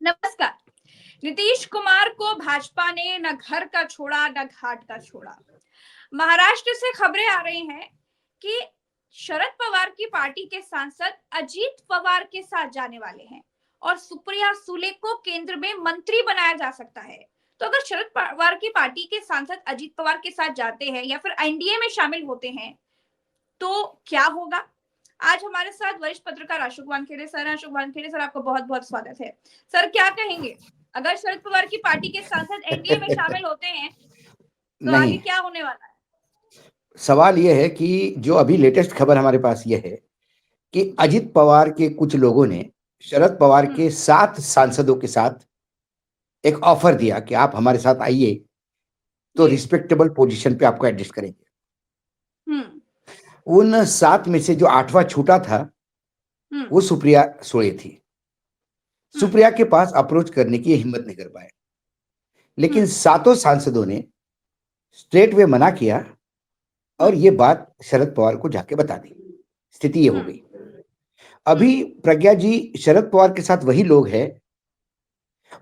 नमस्कार। नीतीश कुमार को भाजपा ने न घर का छोड़ा न घाट का छोड़ा। महाराष्ट्र से खबरें आ रही हैं कि शरद पवार की पार्टी के सांसद अजीत पवार के साथ जाने वाले हैं और सुप्रिया सुले को केंद्र में मंत्री बनाया जा सकता है। तो अगर शरद पवार की पार्टी के सांसद अजीत पवार के साथ जाते हैं या फिर एनडीए में शामिल होते हैं तो क्या होगा? आज हमारे साथ वरिष्ठ पत्रकार अशोक वानखेड़े सर हैं। अशोक वानखेड़े सर, आपका बहुत बहुत स्वागत है। सर, क्या कहेंगे, अगर शरद पवार की पार्टी के सांसद एनडीए में शामिल होते हैं तो नहीं, आगे क्या होने वाला है? सवाल यह है कि जो अभी लेटेस्ट खबर हमारे पास यह है कि अजित पवार के कुछ लोगों ने शरद पवार के 7 सांसदों के साथ एक ऑफर दिया कि आप हमारे साथ आइए तो रिस्पेक्टेबल पोजीशन पे आपको एडजस्ट करेंगे। उन 7 में से जो 8वां छूटा था वो सुप्रिया सुले थी। सुप्रिया के पास अप्रोच करने की हिम्मत नहीं कर पाए, लेकिन 7 सांसदों ने स्ट्रेट वे मना किया और ये बात शरद पवार को जाके बता दी। स्थिति ये हो गई। अभी प्रज्ञा जी शरद पवार के साथ वही लोग हैं।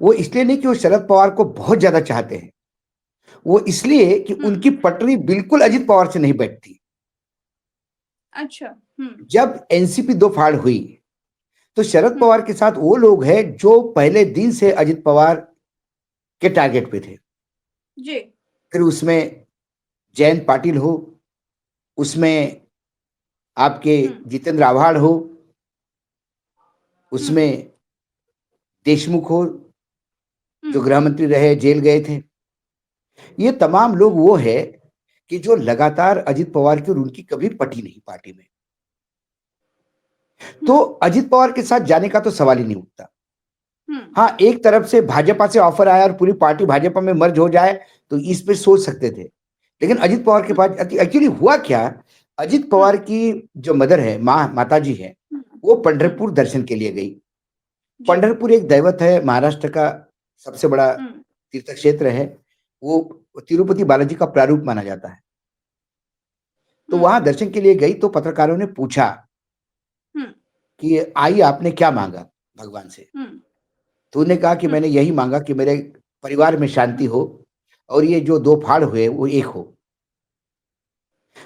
वो इसलिए नहीं कि वो शरद पवार को बहुत ज्यादा चाहते हैं, वो इसलिए कि उनकी पटरी बिल्कुल अजित पवार से नहीं बैठती। अच्छा। जब एनसीपी दो फाड़ हुई तो शरद पवार के साथ वो लोग हैं जो पहले दिन से अजित पवार के टारगेट पे थे जी। फिर उसमें जयंत पाटिल हो, उसमें आपके जितेंद्र आव्हाड हो, उसमें देशमुख हो जो गृह मंत्री रहे, जेल गए थे। ये तमाम लोग वो है कि जो लगातार अजित पवार की और उनकी कभी पटी नहीं पार्टी में। तो अजित पवार के साथ जाने का तो सवाल ही नहीं उठता। हाँ, एक तरफ से भाजपा से ऑफर आया और पूरी पार्टी भाजपा में मर्ज हो जाए तो इस पे सोच सकते थे, लेकिन अजित पवार के पास एक्चुअली हुआ क्या, अजित पवार की जो मदर है, माता जी है, वो पंढरपुर दर्शन के लिए गई। पंढरपुर एक दैवत है, महाराष्ट्र का सबसे बड़ा तीर्थ क्षेत्र है। वो तिरुपति बालाजी का प्रारूप माना जाता है। तो वहां दर्शन के लिए गई तो पत्रकारों ने पूछा कि आई आपने क्या मांगा भगवान से? तो उन्होंने कहा कि मैंने यही मांगा कि मेरे परिवार में शांति हो और ये जो 2 फाड़ हुए वो एक हो।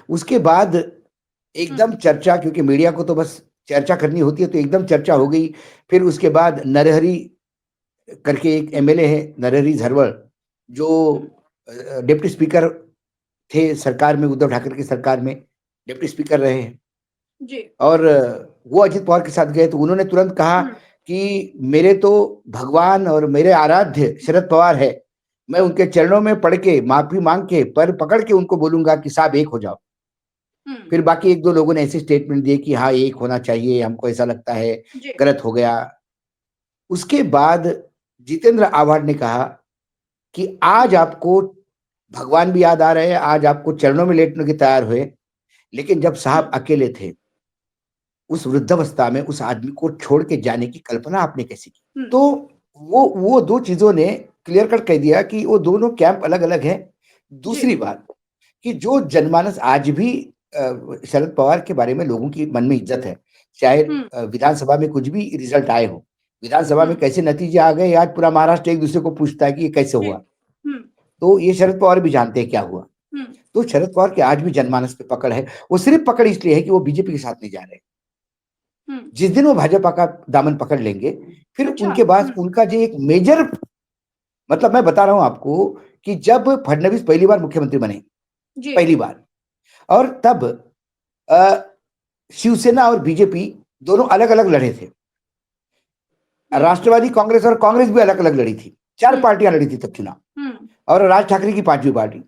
उसके बाद एकदम चर्चा, क्योंकि मीडिया को तो बस चर्चा करनी होती है, तो एकदम चर्चा हो गई। फिर उसके बाद नरहरी करके एक एमएलए है, नरहरी झरवल, जो डिप्टी स्पीकर थे सरकार में, उद्धव ठाकरे की सरकार में डिप्टी स्पीकर रहे हैं जी। और वो अजित पवार के साथ गए तो उन्होंने तुरंत कहा कि मेरे तो भगवान और मेरे आराध्य शरद पवार है, मैं उनके चरणों में पड़ के माफी मांग के पर पकड़ के उनको बोलूंगा कि साहब एक हो जाओ। फिर बाकी 1-2 लोगों ने ऐसे स्टेटमेंट दिए कि हाँ एक होना चाहिए, हमको ऐसा लगता है गलत हो गया। उसके बाद जितेंद्र आव्हाड ने कहा कि आज आपको भगवान भी याद आ रहे हैं, आज आपको चरणों में लेटने के तैयार हुए, लेकिन जब साहब अकेले थे उस वृद्धावस्था में उस आदमी को छोड़ के जाने की कल्पना आपने कैसे की? तो वो 2 चीजों ने क्लियर कट कह दिया कि वो दोनों कैंप अलग अलग है। दूसरी बात कि जो जनमानस आज भी शरद पवार के बारे में लोगों की मन में इज्जत है, चाहे विधानसभा में कुछ भी रिजल्ट आए हो, विधानसभा में कैसे नतीजे आ गए आज पूरा महाराष्ट्र एक दूसरे को पूछता है कि ये कैसे हुआ। तो ये शरद पवार भी जानते हैं क्या हुआ। तो शरद पवार की आज भी जनमानस पे पकड़ है। वो सिर्फ पकड़ इसलिए है कि वो बीजेपी के साथ नहीं जा रहे। जिस दिन वो भाजपा का दामन पकड़ लेंगे फिर उनके बाद उनका जो एक मेजर, मतलब मैं बता रहा हूं आपको कि जब फडणवीस पहली बार मुख्यमंत्री बने, पहली बार, और तब शिवसेना और बीजेपी दोनों अलग अलग लड़े थे। राष्ट्रवादी कांग्रेस और कांग्रेस भी अलग अलग लड़ी थी। 4 पार्टियां लड़ी थी तब चुनाव, और राज ठाकरे की 5वीं पार्टी।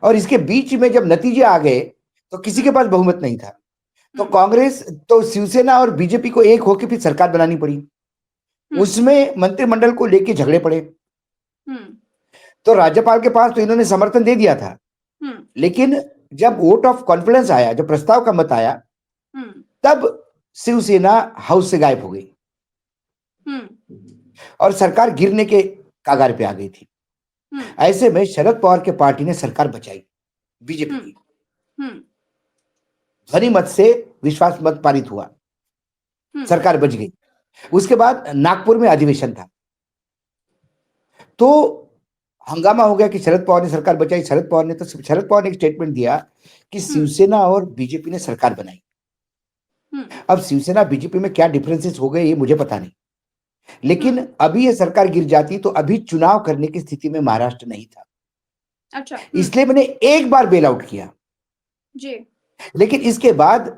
और इसके बीच में जब नतीजे आ गए तो किसी के पास बहुमत नहीं था, तो कांग्रेस तो शिवसेना और बीजेपी को एक होकर फिर सरकार बनानी पड़ी। उसमें मंत्रिमंडल को लेके झगड़े पड़े। तो राज्यपाल के पास तो इन्होंने समर्थन दे दिया था, लेकिन जब वोट ऑफ कॉन्फिडेंस आया, जब प्रस्ताव का मत आया, तब शिवसेना हाउस से गायब हो गई और सरकार गिरने के कागार पे आ गई थी। ऐसे में शरद पवार के पार्टी ने सरकार बचाई, बीजेपी की ध्वनि मत से विश्वास मत पारित हुआ, सरकार बच गई। उसके बाद नागपुर में अधिवेशन था, तो हंगामा हो गया कि शरद पवार ने सरकार बचाई। शरद पवार ने एक स्टेटमेंट दिया कि शिवसेना और बीजेपी ने सरकार बनाई। अब शिवसेना बीजेपी में क्या डिफरेंसेस हो गए ये मुझे पता नहीं, लेकिन अभी ये सरकार गिर जाती तो अभी चुनाव करने की स्थिति में महाराष्ट्र नहीं था। अच्छा। इसलिए मैंने एक बार बेल आउट किया जी। लेकिन इसके बाद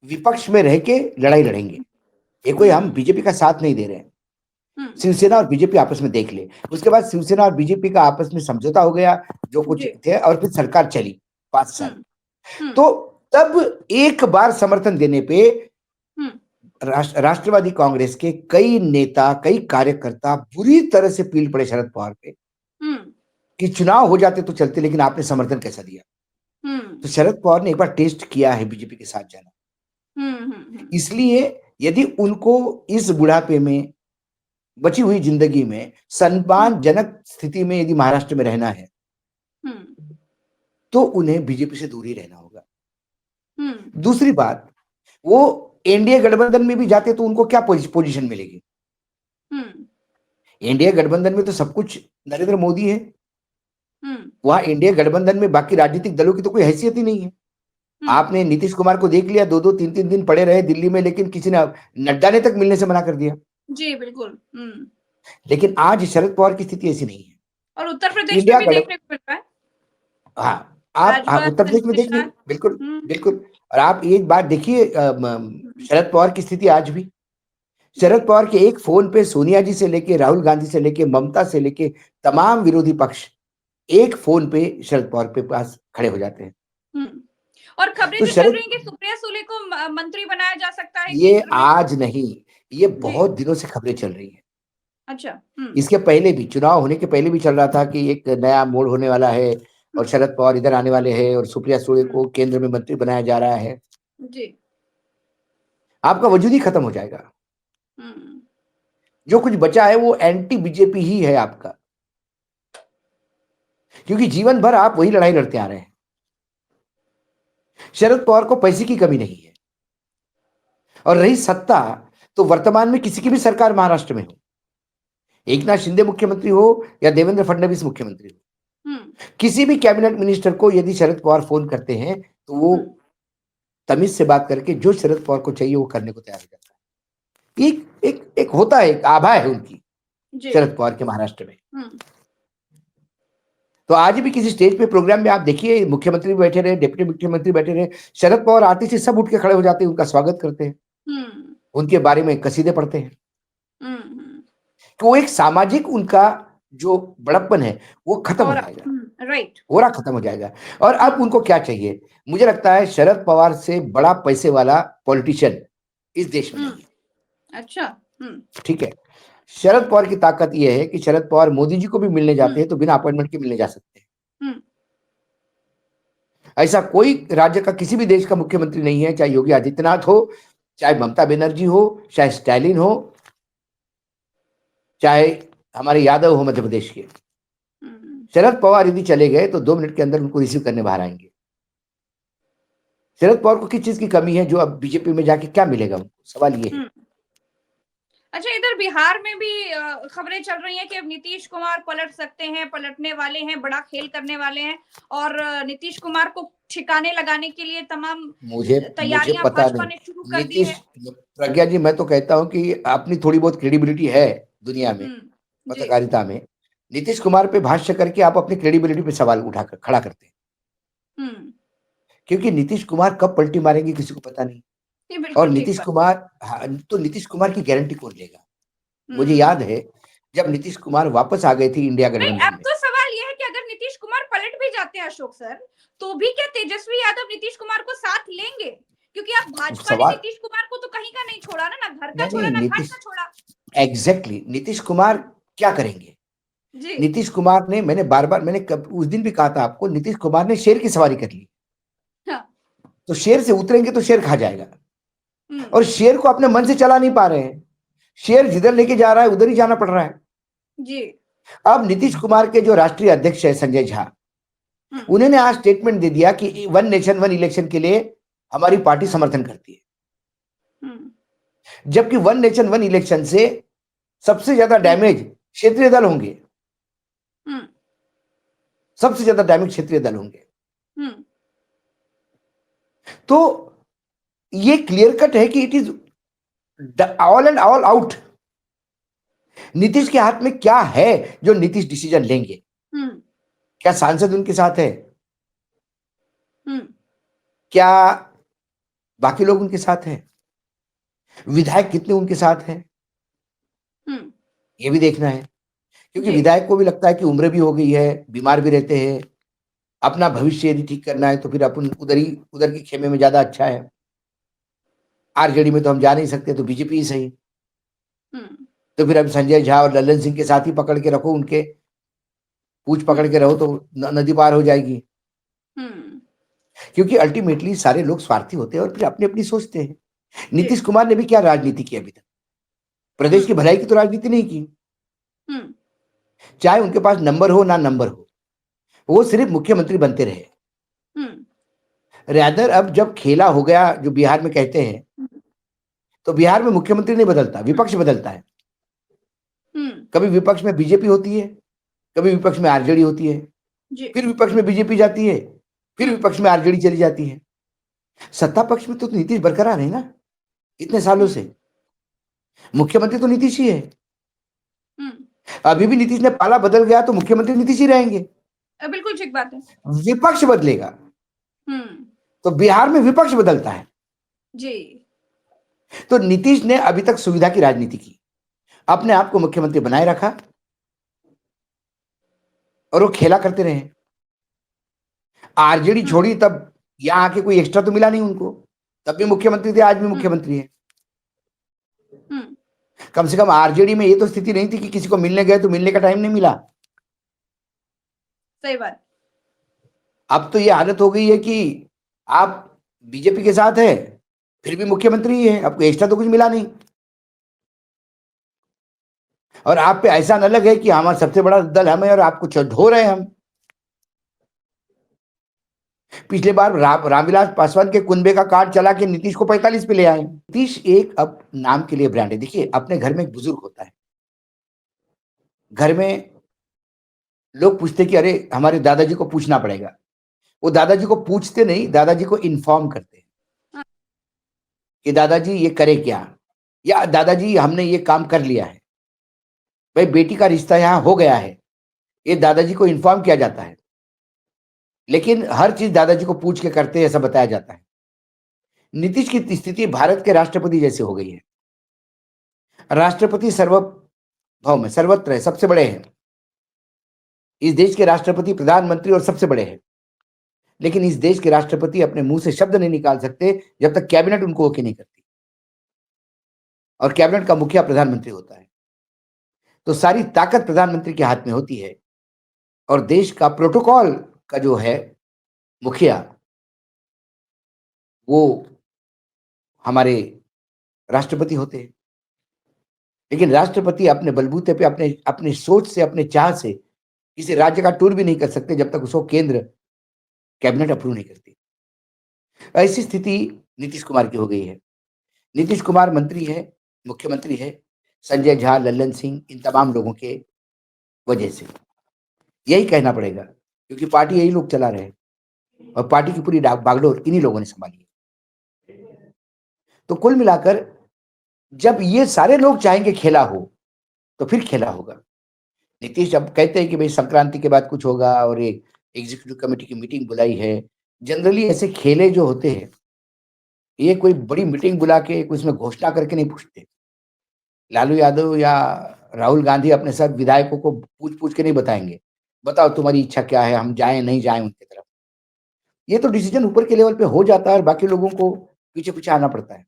विपक्ष में रह के लड़ाई लड़ेंगे। ये कोई हम बीजेपी का साथ नहीं दे रहे हैं। शिवसेना और बीजेपी आपस में देख ले। उसके बाद शिवसेना और बीजेपी का आपस में समझौता हो गया जो कुछ थे, और फिर सरकार चली 5 साल। तो तब एक बार समर्थन देने पे राष्ट्रवादी कांग्रेस के कई नेता, कई कार्यकर्ता बुरी तरह से पील पड़े शरद पवार पे कि चुनाव हो जाते तो चलते, लेकिन आपने समर्थन कैसा दिया। तो शरद पवार ने एक बार टेस्ट किया है बीजेपी के साथ जाना। इसलिए यदि उनको इस बुढ़ापे में, बची हुई जिंदगी में सम्मानजनक स्थिति में यदि महाराष्ट्र में रहना है तो उन्हें बीजेपी से दूर ही रहना होगा। दूसरी बात, वो एनडीए गठबंधन में भी जाते तो उनको क्या पोजीशन मिलेगी? एनडीए गठबंधन में तो सब कुछ नरेंद्र मोदी है। वहां एनडीए गठबंधन में बाकी राजनीतिक दलों की तो कोई हैसियत ही नहीं है। आपने नीतीश कुमार को देख लिया, 2-2 3-3 दिन पड़े रहे दिल्ली में, लेकिन किसी ने, नड्डा ने तक मिलने से मना कर दिया। जी बिल्कुल। लेकिन आज शरद पवार की स्थिति ऐसी नहीं है। और उत्तर प्रदेश में भी देखने को मिल रहा है। हाँ, आप उत्तर प्रदेश में देख लीजिए। बिल्कुल बिल्कुल। और आप एक बात देखिए, शरद पवार की स्थिति आज भी, शरद पवार के एक फोन पे सोनिया जी से लेके, राहुल गांधी से लेके, ममता से लेके तमाम विरोधी पक्ष एक फोन पे शरद पवार के पास खड़े हो जाते हैं। और खबरें तो जो चल रही हैं कि सुप्रिया सुले को मंत्री बनाया जा सकता है। ये आज नहीं, ये बहुत दिनों से खबरें चल रही हैं। अच्छा। इसके पहले भी, चुनाव होने के पहले भी चल रहा था कि एक नया मोड़ होने वाला है और शरद पवार इधर आने वाले हैं और सुप्रिया सुले को केंद्र में मंत्री बनाया जा रहा है। जी। आपका वजूद ही खत्म हो जाएगा। जो कुछ बचा है वो एंटी बीजेपी ही है आपका, क्योंकि जीवन भर आप वही लड़ाई लड़ते आ रहे हैं। शरद पवार को पैसे की कमी नहीं है, और रही सत्ता तो वर्तमान में किसी की भी सरकार महाराष्ट्र में हो, एकनाथ शिंदे मुख्यमंत्री हो या देवेंद्र फडणवीस मुख्यमंत्री हो, किसी भी कैबिनेट मिनिस्टर को यदि शरद पवार फोन करते हैं तो वो तमीज से बात करके जो शरद पवार को चाहिए वो करने को तैयार हो जाता है। एक होता है, एक आभा है उनकी शरद पवार के महाराष्ट्र में। तो आज भी किसी स्टेज पे प्रोग्राम में आप देखिए, मुख्यमंत्री बैठे रहे, डिप्टी मुख्यमंत्री बैठे रहे, शरद पवार आते से सब उठ के खड़े हो जाते हैं, उनका स्वागत करते हैं, उनके बारे में कसीदे पढ़ते हैं। तो वो एक सामाजिक उनका जो बड़प्पन है वो खत्म हो जाएगा। राइट, ओरा खत्म हो जाएगा। और अब उनको क्या चाहिए? मुझे लगता है शरद पवार से बड़ा पैसे वाला पॉलिटिशियन इस देश में नहीं है। अच्छा। ठीक है, शरद पवार की ताकत यह है कि शरद पवार मोदी जी को भी मिलने जाते हैं तो बिना अपॉइंटमेंट के मिलने जा सकते हैं। ऐसा कोई राज्य का, किसी भी देश का मुख्यमंत्री नहीं है, चाहे योगी आदित्यनाथ हो, चाहे ममता बनर्जी हो, चाहे स्टैलिन हो, चाहे हमारे यादव हो मध्य प्रदेश के। शरद पवार यदि चले गए तो 2 मिनट के अंदर उनको रिसीव करने बाहर आएंगे। शरद पवार को किस चीज की कमी है जो अब बीजेपी में जाके क्या मिलेगा उनको? सवाल ये है। अच्छा, इधर बिहार में भी खबरें चल रही हैं कि अब नीतीश कुमार पलट सकते हैं, पलटने वाले हैं, बड़ा खेल करने वाले हैं, और नीतीश कुमार को ठिकाने लगाने के लिए तमाम तैयारियां भाजपा ने शुरू कर दी है। प्रज्ञा जी, मैं तो कहता हूं कि अपनी थोड़ी बहुत क्रेडिबिलिटी है दुनिया में, पत्रकारिता में, नीतीश कुमार पे भाष्य करके आप अपनी क्रेडिबिलिटी पे सवाल उठाकर खड़ा करते हैं। क्योंकि नीतीश कुमार कब पलटी मारेंगे किसी को पता नहीं। और नीतीश कुमार, तो नीतीश कुमार की गारंटी कौन लेगा? मुझे याद है जब नीतीश कुमार वापस आ गए थे इंडिया गठबंधन में। अब तो सवाल यह है कि अगर नीतीश कुमार पलट भी जाते हैं अशोक सर, तो भी क्या तेजस्वी यादव नीतीश कुमार को साथ लेंगे? क्योंकि अब भाजपा ने नीतीश कुमार को तो कहीं का नहीं छोड़ा ना घर का छोड़ा, ना घाट का छोड़ा। एग्जैक्टली, नीतीश कुमार क्या करेंगे? नीतीश कुमार ने, मैंने बार बार, मैंने उस दिन भी कहा था आपको, नीतीश कुमार ने शेर की सवारी कर ली। तो शेर से उतरेंगे तो शेर खा जाएगा, और शेर को अपने मन से चला नहीं पा रहे हैं। शेर जिधर लेके जा रहा है उधर ही जाना पड़ रहा है जी। अब नीतीश कुमार के जो राष्ट्रीय अध्यक्ष है संजय झा, उन्होंने आज स्टेटमेंट दे दिया कि 1 नेशन 1 इलेक्शन के लिए हमारी पार्टी समर्थन करती है। जबकि वन नेशन वन इलेक्शन से सबसे ज्यादा डैमेज क्षेत्रीय दल होंगे, सबसे ज्यादा डैमेज क्षेत्रीय दल होंगे। तो ये क्लियर कट है कि it is all and all out. Nitish के हाथ में क्या है जो नीतीश डिसीजन लेंगे? क्या सांसद उनके साथ है? क्या बाकी लोग उनके साथ हैं? विधायक कितने उनके साथ हैं? ये भी देखना है, क्योंकि विधायक को भी लगता है कि उम्र भी हो गई है, बीमार भी रहते हैं, अपना भविष्य यदि ठीक करना है तो फिर अपन उधर की खेमे में ज्यादा अच्छा है। आरजेडी में तो हम जा नहीं सकते, तो बीजेपी ही सही। तो फिर अब संजय झा और लल्लन सिंह के साथ ही पकड़ के रखो, उनके पूछ पकड़ के रहो तो नदी पार हो जाएगी। क्योंकि अल्टीमेटली सारे लोग स्वार्थी होते हैं और फिर अपनी अपनी सोचते हैं। नीतीश कुमार ने भी क्या राजनीति की अभी तक? प्रदेश की भलाई की तो राजनीति नहीं की। चाहे उनके पास नंबर हो ना नंबर हो, वो सिर्फ मुख्यमंत्री बनते रहे। रैदर अब जब खेला हो गया, जो बिहार में कहते हैं, तो बिहार में मुख्यमंत्री नहीं बदलता, विपक्ष बदलता है। कभी विपक्ष में बीजेपी होती है, कभी विपक्ष में आरजेडी होती है, फिर विपक्ष में बीजेपी जाती है, फिर विपक्ष में आरजेडी चली जाती है। सत्ता पक्ष में तो नीतीश बरकरार है ना इतने सालों से। मुख्यमंत्री तो नीतीश ही है। अभी भी नीतीश ने पाला बदल गया तो मुख्यमंत्री नीतीश ही रहेंगे। बिल्कुल ठीक बात है। विपक्ष बदलेगा तो बिहार में विपक्ष बदलता है जी। तो नीतीश ने अभी तक सुविधा की राजनीति की, अपने आप को मुख्यमंत्री बनाए रखा और वो खेला करते रहे। आरजेडी छोड़ी तब यहां आके कोई एक्स्ट्रा तो मिला नहीं उनको, तब भी मुख्यमंत्री थे, आज भी मुख्यमंत्री है। कम से कम आरजेडी में ये तो स्थिति नहीं थी कि किसी को मिलने गए तो मिलने का टाइम नहीं मिला। सही बात। अब तो ये हालत हो गई है कि आप बीजेपी के साथ है फिर भी मुख्यमंत्री ही है, आपको एक्स्ट्रा तो कुछ मिला नहीं। और आप पे ऐसा न लगे कि हमारा सबसे बड़ा दल हम है और आप कुछ ढो रहे हैं हम। पिछले बार रामविलास पासवान के कुनबे का कार्ड चला के नीतीश को 45 पे ले आए। नीतीश एक अब नाम के लिए ब्रांड है। देखिए, अपने घर में एक बुजुर्ग होता है, घर में लोग पूछते कि अरे हमारे दादाजी को पूछना पड़ेगा, वो दादाजी को पूछते नहीं, दादाजी को इन्फॉर्म करते हैं कि दादाजी ये करे क्या, या दादाजी हमने ये काम कर लिया है, भाई बेटी का रिश्ता यहां हो गया है, ये दादाजी को इन्फॉर्म किया जाता है। लेकिन हर चीज दादाजी को पूछ के करते हैं ऐसा बताया जाता है। नीतीश की स्थिति भारत के राष्ट्रपति जैसे हो गई है। राष्ट्रपति सर्वभौम है, सर्वत्र है, सबसे बड़े हैं। इस देश के राष्ट्रपति प्रधानमंत्री और सबसे बड़े हैं। लेकिन इस देश के राष्ट्रपति अपने मुंह से शब्द नहीं निकाल सकते जब तक कैबिनेट उनको ओके नहीं करती, और कैबिनेट का मुखिया प्रधानमंत्री होता है। तो सारी ताकत प्रधानमंत्री के हाथ में होती है और देश का प्रोटोकॉल का जो है मुखिया, वो हमारे राष्ट्रपति होते हैं। लेकिन राष्ट्रपति अपने बलबूते पे, अपने अपने सोच से, अपने चाह से किसी राज्य का टूर भी नहीं कर सकते जब तक उसको केंद्र कैबिनेट अप्रूव नहीं करती। ऐसी स्थिति नीतीश कुमार की हो गई है। नीतीश कुमार मंत्री है, मुख्यमंत्री है संजय झा, लल्लन सिंह, इन तमाम लोगों के वजह से, यही कहना पड़ेगा, क्योंकि पार्टी यही लोग चला रहे हैं और पार्टी की पूरी बागडोर इन्हीं लोगों ने संभाली है। तो कुल मिलाकर जब ये सारे लोग चाहेंगे खेला हो तो फिर खेला होगा। नीतीश जब कहते हैं कि भाई संक्रांति के बाद कुछ होगा और एक एग्जीक्यूटिव कमेटी की मीटिंग बुलाई है, जनरली ऐसे खेले जो होते हैं ये कोई बड़ी मीटिंग बुला के उसमें घोषणा करके नहीं पूछते। लालू यादव या राहुल गांधी अपने साथ विधायकों को पूछ पूछ के नहीं बताएंगे, बताओ तुम्हारी इच्छा क्या है, हम जाएं नहीं जाएं उनकी तरफ। ये तो डिसीजन ऊपर के लेवल पे हो जाता है और बाकी लोगों को पीछे पीछे आना पड़ता है।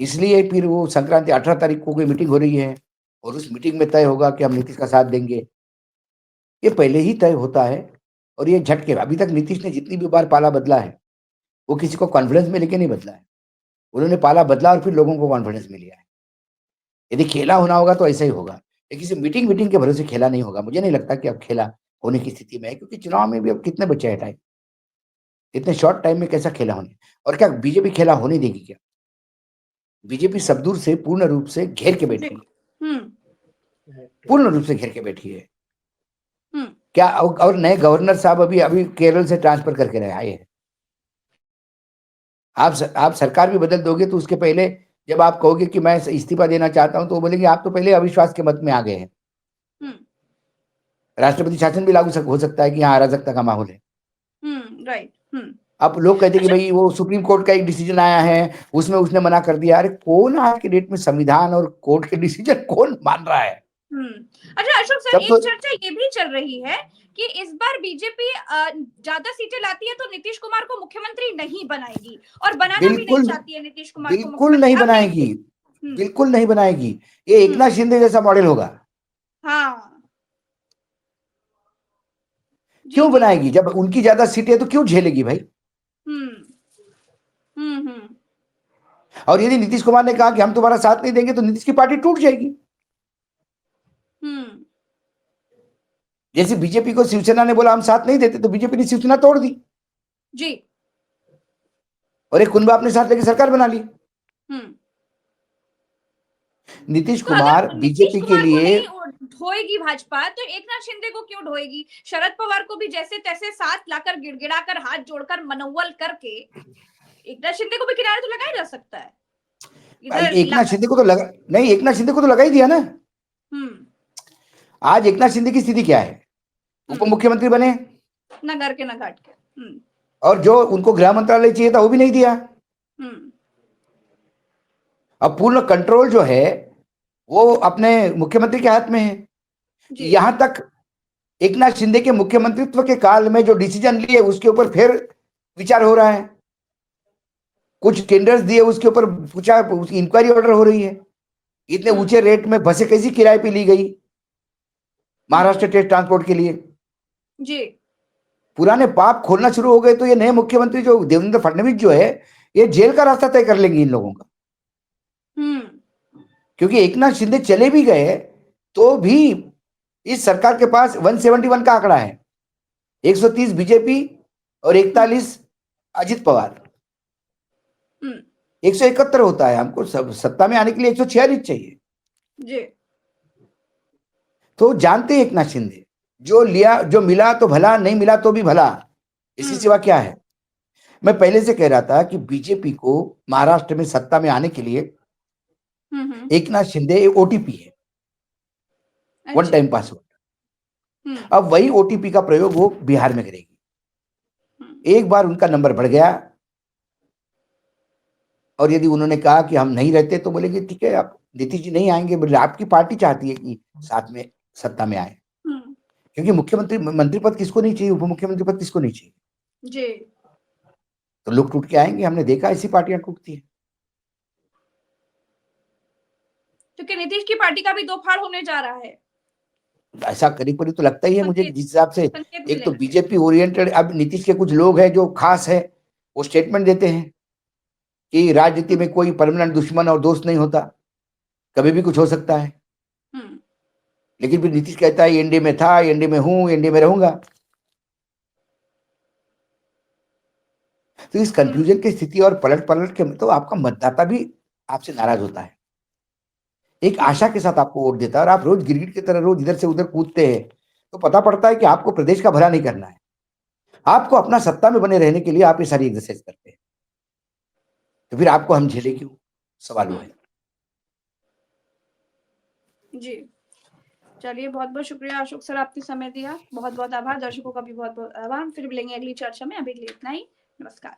इसलिए फिर वो संक्रांति 18 तारीख को कोई मीटिंग हो रही है और उस मीटिंग में तय होगा कि हम नीतीश का साथ देंगे, ये पहले ही तय होता है। और ये झटके, अभी तक नीतीश ने जितनी भी बार पाला बदला है वो किसी को कॉन्फिडेंस में लेके नहीं बदला है, उन्होंने पाला बदला और फिर लोगों को कॉन्फिडेंस में लिया है। यदि खेला होना होगा तो ऐसा ही होगा, लेकिन किसी मीटिंग के भरोसे खेला नहीं होगा। मुझे नहीं लगता कि अब खेला होने की स्थिति में है, क्योंकि चुनाव में भी अब कितने बचे हैं टाइम, इतने शॉर्ट टाइम में कैसा खेला होने, और क्या बीजेपी खेला होने देगी क्या? बीजेपी सब दूर से पूर्ण रूप से घेर के बैठी है, पूर्ण रूप से घेर के बैठी है। क्या और नए गवर्नर साहब अभी अभी केरल से ट्रांसफर करके रहे आए हैं। आप सरकार भी बदल दोगे तो उसके पहले जब आप कहोगे कि मैं इस्तीफा देना चाहता हूं तो वो बोलेंगे आप तो पहले अविश्वास के मत में आ गए हैं। राष्ट्रपति शासन भी लागू हो सकता है कि यहाँ अराजकता का माहौल है। राइट। अब लोग कहते हैं कि भाई वो सुप्रीम कोर्ट का एक डिसीजन आया है उसमें उसने मना कर दिया। अरे कौन आज के डेट में संविधान और कोर्ट के डिसीजन कौन मान रहा है? अच्छा अशोक सर, एक चर्चा ये भी चल रही है कि इस बार बीजेपी ज्यादा सीटें लाती है तो नीतीश कुमार को मुख्यमंत्री नहीं बनाएगी और बनाना भी नहीं चाहती है नीतीश कुमार को बिल्कुल नहीं बनाएगी, बिल्कुल नहीं बनाएगी। ये एकनाथ शिंदे जैसा मॉडल होगा। हाँ, क्यों बनाएगी? जब उनकी ज्यादा सीटें तो क्यों झेलेगी भाई? और यदि नीतीश कुमार ने कहा कि हम तुम्हारा साथ नहीं देंगे तो नीतीश की पार्टी टूट जाएगी। जैसे बीजेपी को शिवसेना ने बोला हम साथ नहीं देते तो बीजेपी ने शिवसेना तोड़ दी जी, और एक कुनबा अपने साथ लेके सरकार बना ली। नीतीश कुमार बीजेपी के लिए ढोएगी भाजपा तो एकनाथ शिंदे को क्यों ढोएगी? शरद पवार को भी जैसे तैसे साथ लाकर गिड़गिड़ाकर हाथ जोड़कर मनोवल करके एकनाथ शिंदे को भी किनारे तो लगाया जा सकता है। एकनाथ शिंदे को तो लगा नहीं, एकनाथ शिंदे को तो लगा ही दिया ना। आज एकनाथ शिंदे की स्थिति क्या है? उप मुख्यमंत्री बने ना घर के ना घाट के, और जो उनको गृह मंत्रालय चाहिए था वो भी नहीं दिया। अब पूर्ण कंट्रोल जो है वो अपने मुख्यमंत्री के हाथ में है। यहां तक एकनाथ शिंदे के मुख्यमंत्रित्व के काल में जो डिसीजन लिए उसके ऊपर फिर विचार हो रहा है। कुछ टेंडर्स दिए उसके ऊपर उसकी इंक्वायरी ऑर्डर हो रही है। इतने ऊंचे रेट में बसें कैसी किराए पे ली गई महाराष्ट्र टेस्ट ट्रांसपोर्ट के लिए जी। पुराने पाप खोलना शुरू हो गए तो ये नए मुख्यमंत्री जो देवेंद्र फडणवीस जो है ये जेल का रास्ता तय कर लेंगे इन लोगों का। क्योंकि एकनाथ शिंदे चले भी गए तो भी इस सरकार के पास 171 का आंकड़ा है, 130 बीजेपी और 41 अजित पवार, 171 होता है। हमको सत्ता में आने के लिए 146 चाहिए जी। तो जानते हैं एकनाथ शिंदे जो लिया जो मिला तो भला, नहीं मिला तो भी भला, इसके सिवा क्या है। मैं पहले से कह रहा था कि बीजेपी को महाराष्ट्र में सत्ता में आने के लिए एकनाथ शिंदे ओटीपी है, वन टाइम पासवर्ड। अब वही ओटीपी का प्रयोग वो बिहार में करेगी। एक बार उनका नंबर बढ़ गया और यदि उन्होंने कहा कि हम नहीं रहते तो बोलेंगे ठीक है आप नीतीश जी नहीं आएंगे, बोले आपकी पार्टी चाहती है कि साथ में सत्ता में आए। क्योंकि मुख्यमंत्री मंत्री पद किसको नहीं चाहिए, उप मुख्यमंत्री पद किसको नहीं चाहिए जी। तो लोग टूट के आएंगे, हमने देखा ऐसी पार्टियां टूटती है। क्योंकि नीतीश की पार्टी का भी दो फाड़ होने जा रहा है, ऐसा करीब करीब तो लगता ही है मुझे। जिस हिसाब से एक तो बीजेपी ओरिएंटेड, अब नीतीश के कुछ लोग हैं जो खास है वो स्टेटमेंट देते हैं कि राजनीति में कोई परमानेंट दुश्मन और दोस्त नहीं होता, कभी भी कुछ हो सकता है। लेकिन फिर नीतीश कहता है एनडीए में था, एनडीए में हूं, एनडीए में रहूंगा। तो इस कंफ्यूजन की स्थिति और पलट पलट के तो आपका मतदाता भी आपसे नाराज होता है, एक आशा के साथ आपको वोट देता है। और आप रोज गिरगिट की तरह रोज इधर से उधर कूदते हैं तो पता पड़ता है कि आपको प्रदेश का भला नहीं करना है, आपको अपना सत्ता में बने रहने के लिए आप ये सारी एक्सरसाइज करते हैं। तो फिर आपको हम झेले क्यों, सवाल वो है जी। चलिए बहुत बहुत शुक्रिया अशोक सर, आपने समय दिया, बहुत बहुत आभार। दर्शकों का भी बहुत बहुत आभार। फिर मिलेंगे अगली चर्चा में, अभी के लिए इतना ही। नमस्कार।